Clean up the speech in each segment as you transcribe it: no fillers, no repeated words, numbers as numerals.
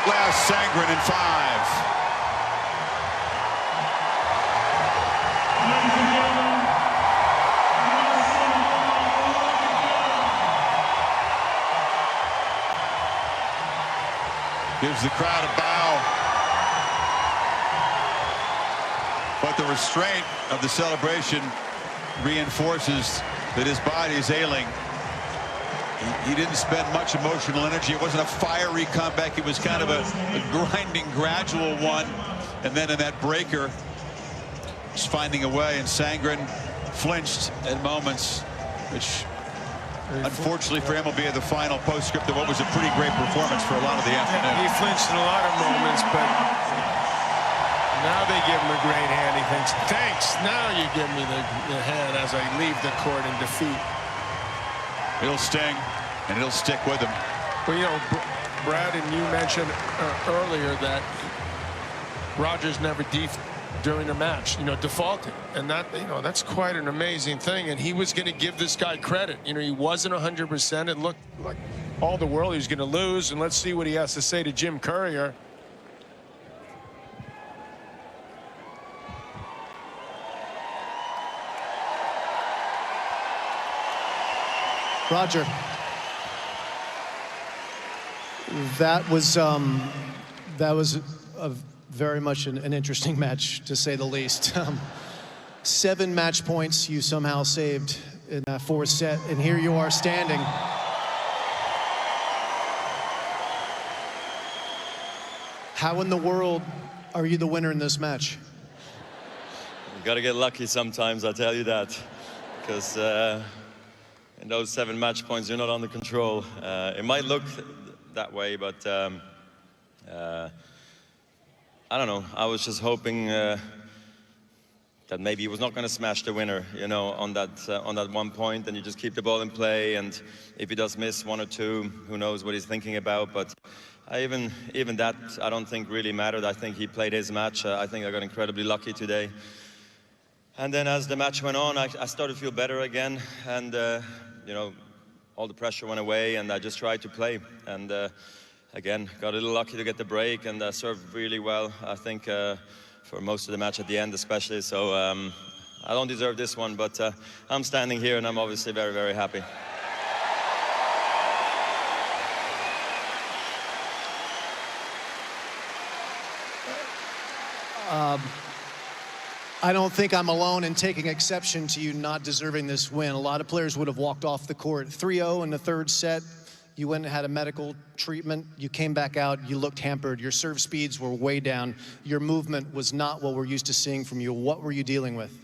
outlast Sangren in 5. Gives the crowd a bow. But the restraint of the celebration reinforces that his body is ailing. He didn't spend much emotional energy. It wasn't a fiery comeback. It was kind of a grinding, gradual one. And then in that breaker, just finding a way. And Sangren flinched at moments, which unfortunately for him will be the final postscript of what was a pretty great performance for a lot of the afternoon. He flinched in a lot of moments, but now they give him a great hand. He thinks, thanks, now you give me the hand as I leave the court in defeat. It'll sting, and it'll stick with him. Well, you know, Brad, and you mentioned earlier that Rogers never during a match, you know, defaulted, and that, you know, that's quite an amazing thing. And he was going to give this guy credit. You know, he wasn't 100%. It looked like all the world he was going to lose. And let's see what he has to say to Jim Courier. Roger, that was a very much an interesting match, to say the least. 7 match points you somehow saved in that 4th set, and here you are standing. How in the world are you the winner in this match? You gotta get lucky sometimes, I'll tell you that, because in those 7 match points, you're not under control. It might look that way, but I don't know. I was just hoping that maybe he was not going to smash the winner, you know, on that one point, and you just keep the ball in play. And if he does miss 1 or 2, who knows what he's thinking about? But even that, I don't think really mattered. I think he played his match. I think I got incredibly lucky today. And then as the match went on, I started to feel better again, and you know, all the pressure went away, and I just tried to play. And again, got a little lucky to get the break, and served really well, I think, for most of the match at the end especially. So I don't deserve this one, but I'm standing here and I'm obviously very, very happy. I don't think I'm alone in taking exception to you not deserving this win. A lot of players would have walked off the court. 3-0 in the 3rd set. You went and had a medical treatment. You came back out. You looked hampered. Your serve speeds were way down. Your movement was not what we're used to seeing from you. What were you dealing with?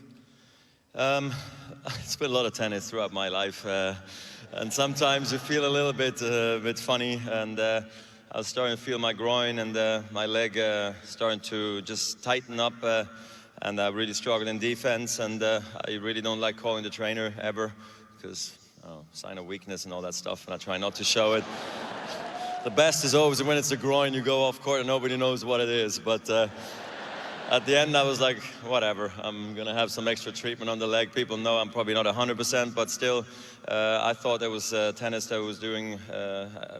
It's been a lot of tennis throughout my life, and sometimes you feel a little bit funny. And I was starting to feel my groin and my leg starting to just tighten up. And I really struggled in defense. And I really don't like calling the trainer ever, because sign of weakness and all that stuff, and I try not to show it. The best is always when it's a groin, you go off court and nobody knows what it is. But at the end, I was like, whatever, I'm gonna have some extra treatment on the leg. People know I'm probably not 100%, but still, I thought it was tennis that was doing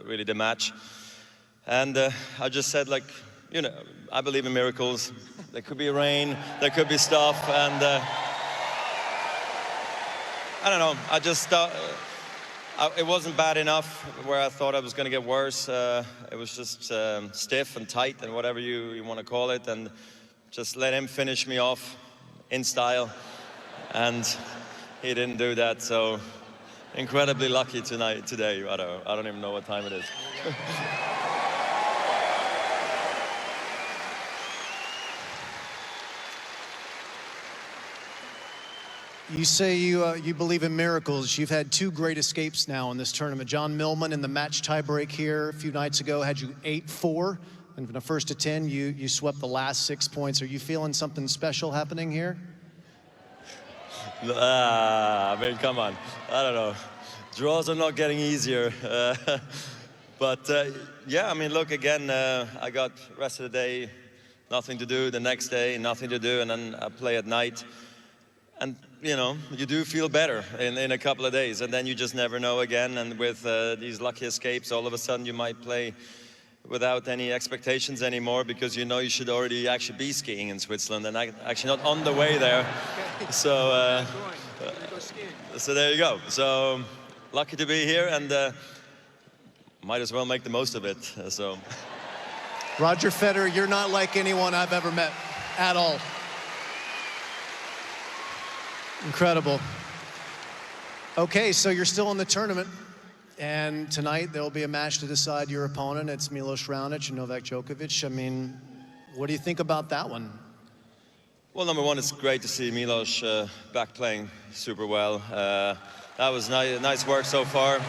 really the match. And I just said, like, you know, I believe in miracles. There could be rain, there could be stuff, and I don't know, I just thought it wasn't bad enough where I thought I was going to get worse. It was just stiff and tight and whatever you want to call it, and just let him finish me off in style. And he didn't do that, so incredibly lucky today. I don't even know what time it is. You say you believe in miracles. You've had 2 great escapes now in this tournament. John Millman in the match tiebreak here a few nights ago had you 8-4. And from the 1st to 10, you swept the last 6 points. Are you feeling something special happening here? I mean, come on. I don't know. Draws are not getting easier. But yeah, I mean, look, again, I got rest of the day, nothing to do. The next day, nothing to do. And then I play at night. And, you know, you do feel better in a couple of days, and then you just never know again. And with these lucky escapes, all of a sudden you might play without any expectations anymore, because you know you should already actually be skiing in Switzerland, and actually not on the way there. So, so there you go. So lucky to be here, and might as well make the most of it. So, Roger Federer, you're not like anyone I've ever met at all. Incredible. Okay, so you're still in the tournament, and tonight there'll be a match to decide your opponent. It's Milos Raonic and Novak Djokovic. I mean, what do you think about that one? well, number one, it's great to see Milos back playing super well. That was nice work so far.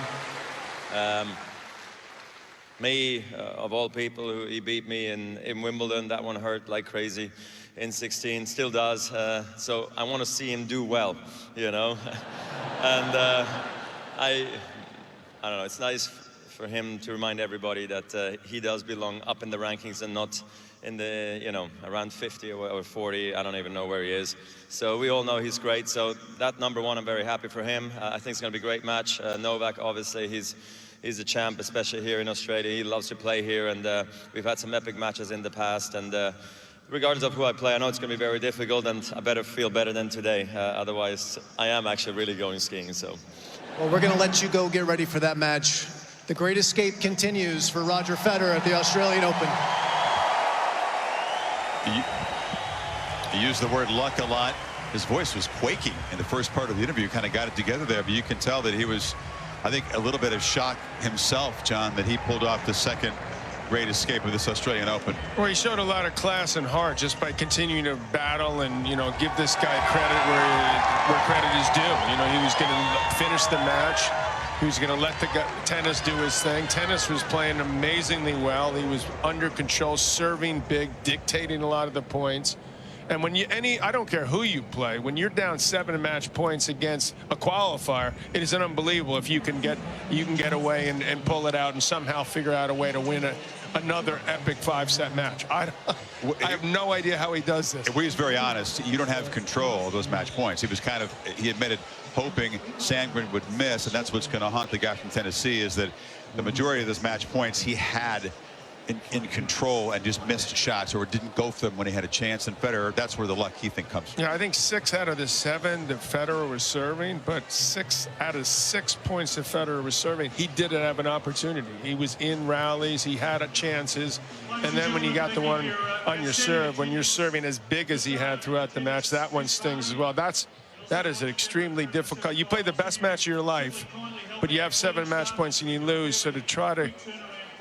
Me, of all people, he beat me in Wimbledon. That one hurt like crazy in 16, still does. So I want to see him do well, you know. And I don't know, it's nice for him to remind everybody that he does belong up in the rankings and not in the, you know, around 50 or 40. I don't even know where he is. So we all know he's great. So that number one, I'm very happy for him. I think it's going to be a great match. Novak, obviously, he's a champ, especially here in Australia. He loves to play here, and we've had some epic matches in the past. And regardless of who I play, I know it's going to be very difficult, and I better feel better than today. Otherwise, I am actually really going skiing. So, well, we're going to let you go get ready for that match. The great escape continues for Roger Federer at the Australian Open. He used the word luck a lot. His voice was quaking in the first part of the interview. Kind of got it together there, but you can tell that he was, I think, a little bit of shock himself, John, that he pulled off the second great escape of this Australian Open. Well, he showed a lot of class and heart just by continuing to battle and, you know, give this guy credit where credit is due. You know, he was going to finish the match. He was going to let the tennis do his thing. Tennis was playing amazingly well. He was under control, serving big, dictating a lot of the points. And when I don't care who you play, when you're down 7 match points against a qualifier, it is unbelievable if you can get away and pull it out and somehow figure out a way to win another epic 5-set match. I have no idea how he does this. If we was very honest, you don't have control of those match points. He admitted hoping Sandgren would miss, and that's what's going to haunt the guy from Tennessee, is that the majority of those match points he had in control and just missed shots or didn't go for them when he had a chance. And Federer, that's where the luck, he think, comes from. Yeah, I think 6 out of the 7 that Federer was serving, but 6 out of 6 points that Federer was serving, he didn't have an opportunity. He was in rallies, he had chances, and then when you got the one on your serve, when you're serving as big as he had throughout the match, that one stings as well. That is extremely difficult. You play the best match of your life, but you have 7 match points and you lose. So to try to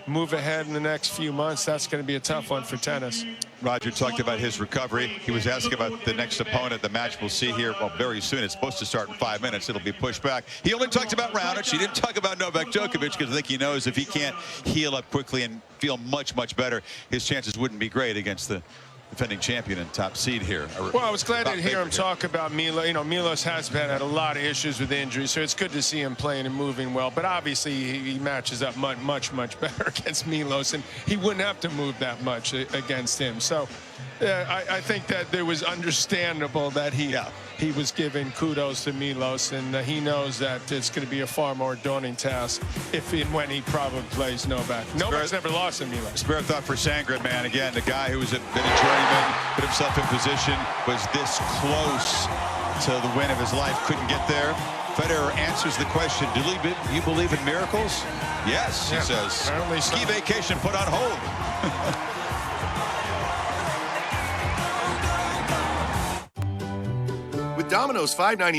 move ahead in the next few months, that's going to be a tough one for tennis. Roger talked about his recovery. He was asked about the next opponent. The match we'll see here, well, very soon. It's supposed to start in 5 minutes. It'll be pushed back. He only talked about Raonic. He didn't talk about Novak Djokovic, because I think he knows if he can't heal up quickly and feel much, much better, his chances wouldn't be great against the defending champion and top seed here. Well, I was glad to hear him talk about Milos. You know, Milos has had a lot of issues with injuries, so it's good to see him playing and moving well. But obviously, he matches up much better against Milos, and he wouldn't have to move that much against him. So I think that it was understandable that he was giving kudos to Milos, and he knows that it's going to be a far more daunting task if and when he probably plays Novak. Novak's never lost to Milos. Spare thought for Sandgren, man. Again, the guy who was been a journeyman, put himself in position, was this close to the win of his life, couldn't get there. Federer answers the question, do you believe in miracles? Yes, he says. Ski vacation put on hold. With Domino's $5.99